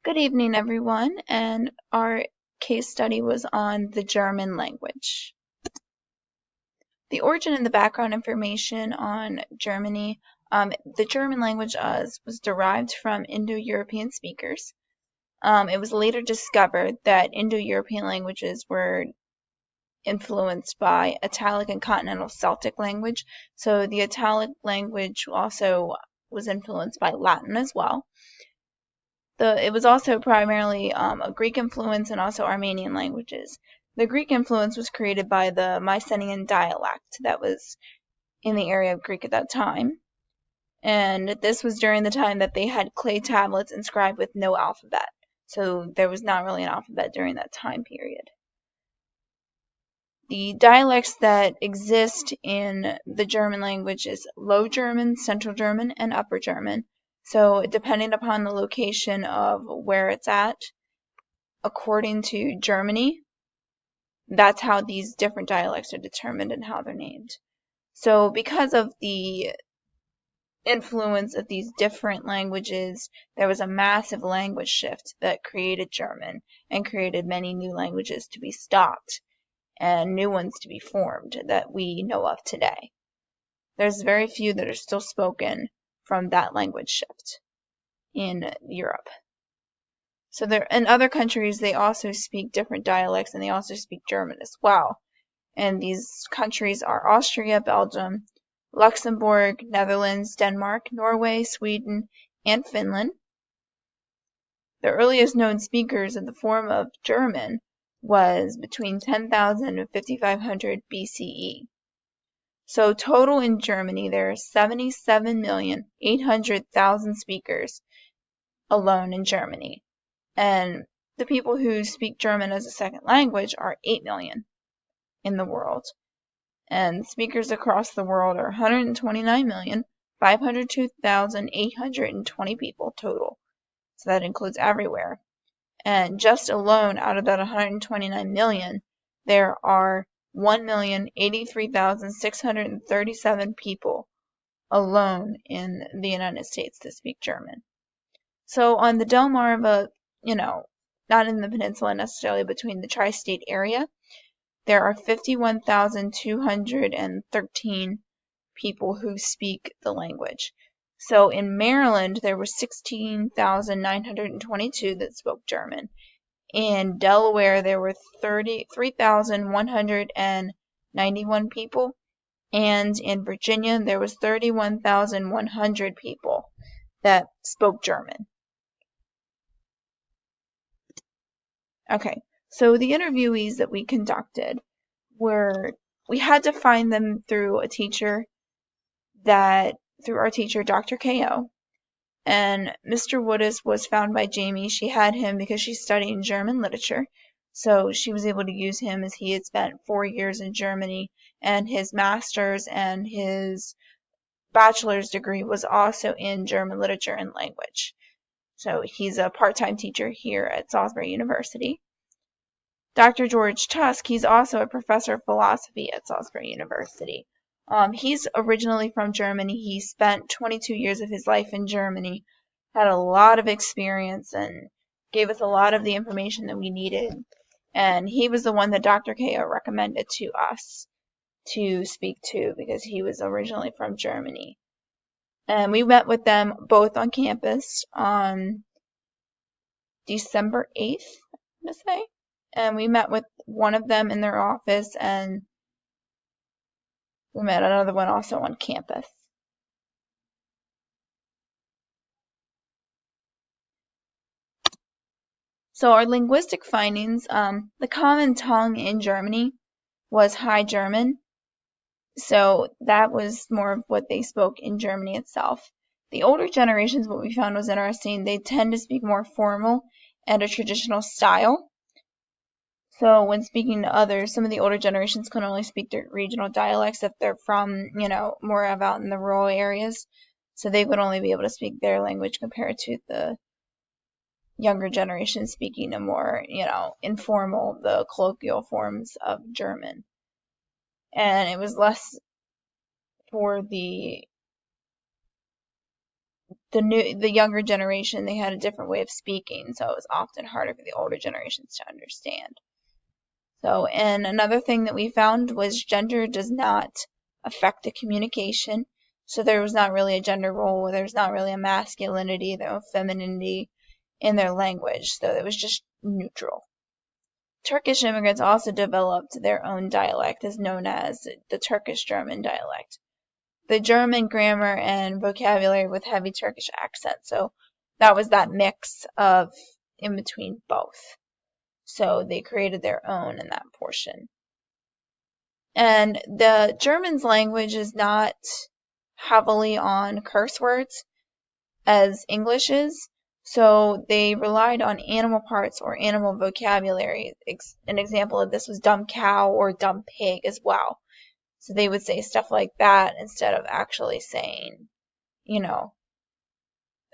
Good evening, everyone, and our case study was on the German language. The origin and the background information on Germany. The German language was derived from Indo-European speakers. It was later discovered that Indo-European languages were influenced by Italic and Continental Celtic language. So the Italic language also was influenced by Latin as well. It was also primarily a Greek influence and also Armenian languages. The Greek influence was created by the Mycenaean dialect that was in the area of Greek at that time. And this was during the time that they had clay tablets inscribed with no alphabet. So there was not really an alphabet during that time period. The dialects that exist in the German language is Low German, Central German, and Upper German. So depending upon the location of where it's at, according to Germany, that's how these different dialects are determined and how they're named. So because of the influence of these different languages, there was a massive language shift that created German and created many new languages to be stopped and new ones to be formed that we know of today. There's very few that are still spoken from that language shift in Europe. So in other countries, they also speak different dialects and they also speak German as well. And these countries are Austria, Belgium, Luxembourg, Netherlands, Denmark, Norway, Sweden, and Finland. The earliest known speakers of the form of German was between 10,000 and 5,500 BCE. So total in Germany, there are 77,800,000 speakers alone in Germany. And the people who speak German as a second language are 8 million in the world. And speakers across the world are 129,502,820 people total. So that includes everywhere. And just alone out of that 129 million, there are 1,083,637 people alone in the United States that speak German. So on the Delmarva, not in the peninsula necessarily, between the tri-state area, there are 51,213 people who speak the language. So in Maryland, there were 16,922 that spoke German. In Delaware, there were 3,191 people. And in Virginia, there was 31,100 people that spoke German. Okay, so the interviewees that we conducted we had to find them through our teacher, Dr. K.O. And Mr. Woodis was found by Jamie. She had him because she's studying German literature. So she was able to use him as he had spent 4 years in Germany, and his master's and his bachelor's degree was also in German literature and language. So he's a part-time teacher here at Salisbury University. Dr. George Tusk, he's also a professor of philosophy at Salisbury University. He's originally from Germany. He spent 22 years of his life in Germany, had a lot of experience, and gave us a lot of the information that we needed. And he was the one that Dr. K.O. recommended to us to speak to because he was originally from Germany. And we met with them both on campus on December 8th, I'm going to say. And we met with one of them in their office, and we met another one also on campus. So our linguistic findings, the common tongue in Germany was High German. So that was more of what they spoke in Germany itself. The older generations, what we found was interesting, they tend to speak more formal and a traditional style. So when speaking to others, some of the older generations can only speak their regional dialects if they're from, more out in the rural areas. So they would only be able to speak their language compared to the younger generation speaking a more, informal, the colloquial forms of German. And it was less for the the younger generation, they had a different way of speaking, so it was often harder for the older generations to understand. So, and another thing that we found was gender does not affect the communication. So there was not really a gender role, there's not really a masculinity, no femininity in their language, so it was just neutral. Turkish immigrants also developed their own dialect, as known as the Turkish German dialect. The German grammar and vocabulary with heavy Turkish accent, so that was that mix of in between both. So they created their own in that portion. And the Germans' language is not heavily on curse words as English is, so they relied on animal parts or animal vocabulary. An example of this was dumb cow or dumb pig as well. So they would say stuff like that instead of actually saying,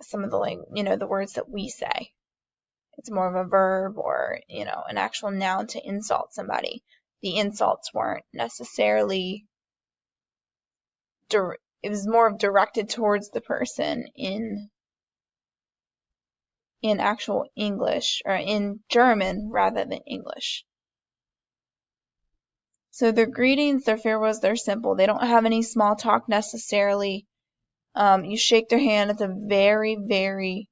some of the words that we say. It's more of a verb or, an actual noun to insult somebody. The insults weren't necessarily it was more directed towards the person in actual English or in German rather than English. So their greetings, their farewells, they're simple. They don't have any small talk necessarily. You shake their hand. It's a very, very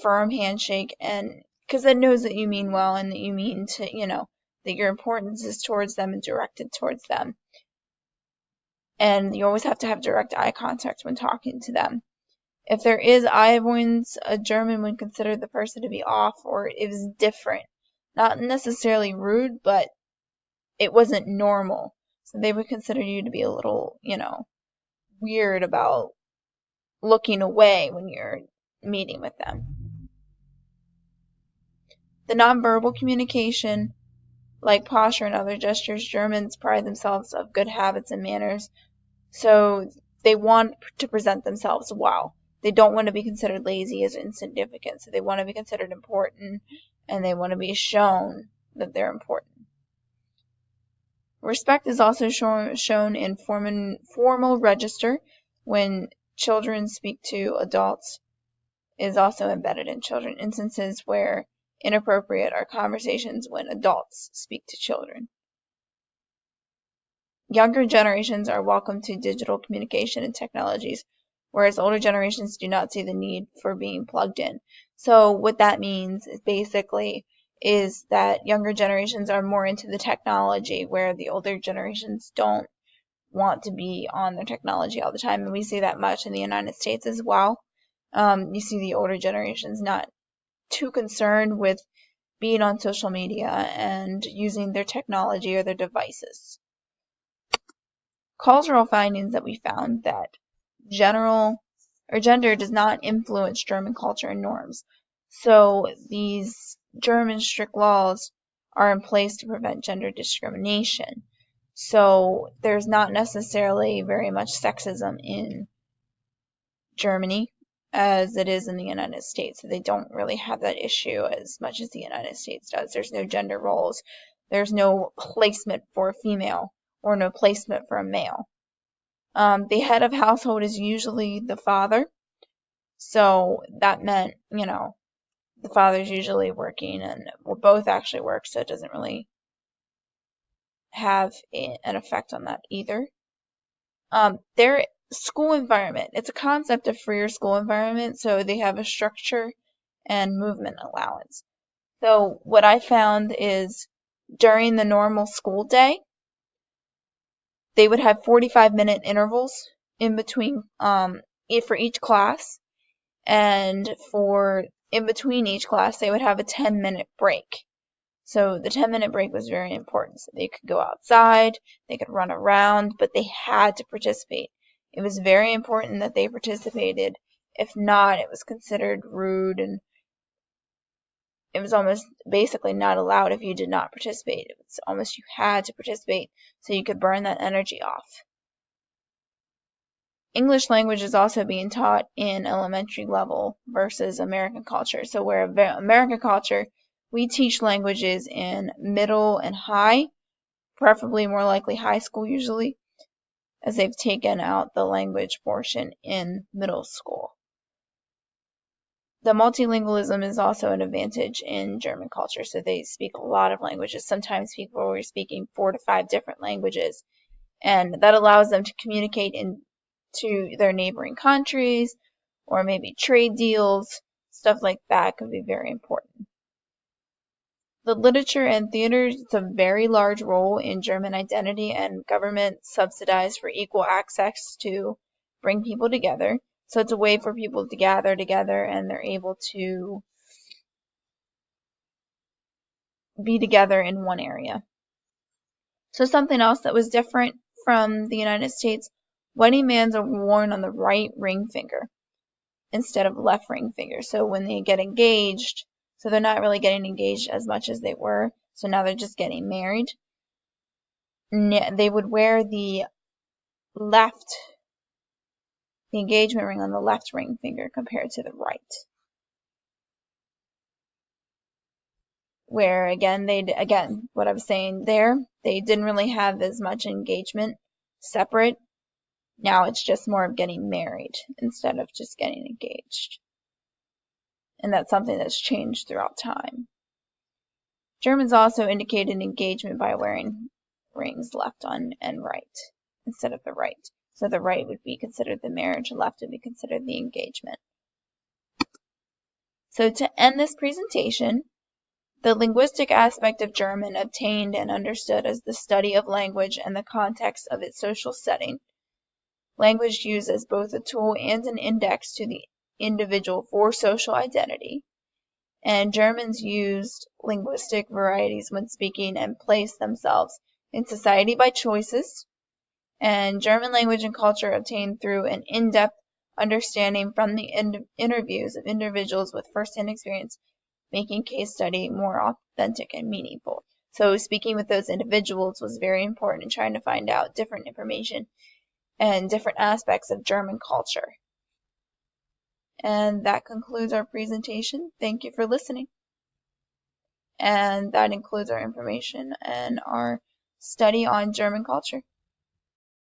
firm handshake, and because it knows that you mean well and that you mean to, that your importance is towards them and directed towards them. And you always have to have direct eye contact when talking to them. If there is eye avoidance, a German would consider the person to be off or it was different. Not necessarily rude, but it wasn't normal. So they would consider you to be a little, weird about looking away when you're meeting with them. The nonverbal communication, like posture and other gestures, Germans pride themselves of good habits and manners. So they want to present themselves well. They don't want to be considered lazy as insignificant. So they want to be considered important and they want to be shown that they're important. Respect is also shown in formal register when children speak to adults, is also embedded in children. Instances where inappropriate are conversations when adults speak to children. Younger generations are welcome to digital communication and technologies, whereas older generations do not see the need for being plugged in. So what that means is basically is that younger generations are more into the technology, where the older generations don't want to be on their technology all the time. And we see that much in the United States as well. You see the older generations not too concerned with being on social media and using their technology or their devices. Cultural findings that we found that gender does not influence German culture and norms. So these German strict laws are in place to prevent gender discrimination. So there's not necessarily very much sexism in Germany as it is in the United States. So they don't really have that issue as much as the United States does. There's no gender roles. There's no placement for a female or no placement for a male. The head of household is usually the father. So that meant, the father's usually working and both actually work, so it doesn't really have an effect on that either. Their school environment, it's a concept of freer school environment, so they have a structure and movement allowance. So what I found is during the normal school day, they would have 45-minute intervals in between for each class, and for in between each class they would have a 10-minute break. So the 10-minute break was very important. So they could go outside, they could run around, but they had to participate. It was very important that they participated. If not, it was considered rude and it was almost basically not allowed if you did not participate. It was almost you had to participate so you could burn that energy off. English language is also being taught in elementary level versus American culture. So where American culture, we teach languages in middle and high, preferably more likely high school usually, as they've taken out the language portion in middle school. The multilingualism is also an advantage in German culture. So they speak a lot of languages. Sometimes people are speaking 4 to 5 different languages, and that allows them to communicate to their neighboring countries, or maybe trade deals. Stuff like that can be very important. The literature and theater is a very large role in German identity, and government subsidized for equal access to bring people together. So it's a way for people to gather together, and they're able to be together in one area. So something else that was different from the United States, wedding bands are worn on the right ring finger instead of left ring finger. So when they get engaged, so they're not really getting engaged as much as they were, so now they're just getting married. They would wear the engagement ring on the left ring finger compared to the right. Where again, what I was saying there, they didn't really have as much engagement separate. Now it's just more of getting married instead of just getting engaged. And that's something that's changed throughout time. Germans also indicated engagement by wearing rings left on and right instead of the right. So the right would be considered the marriage, left would be considered the engagement. So to end this presentation, the linguistic aspect of German obtained and understood as the study of language and the context of its social setting. Language used as both a tool and an index to the individual for social identity. And Germans used linguistic varieties when speaking and placed themselves in society by choices. And German language and culture obtained through an in-depth understanding from the interviews of individuals with first-hand experience, making case study more authentic and meaningful. So speaking with those individuals was very important in trying to find out different information and different aspects of German culture. And that concludes our presentation. Thank you for listening. And that includes our information and our study on German culture.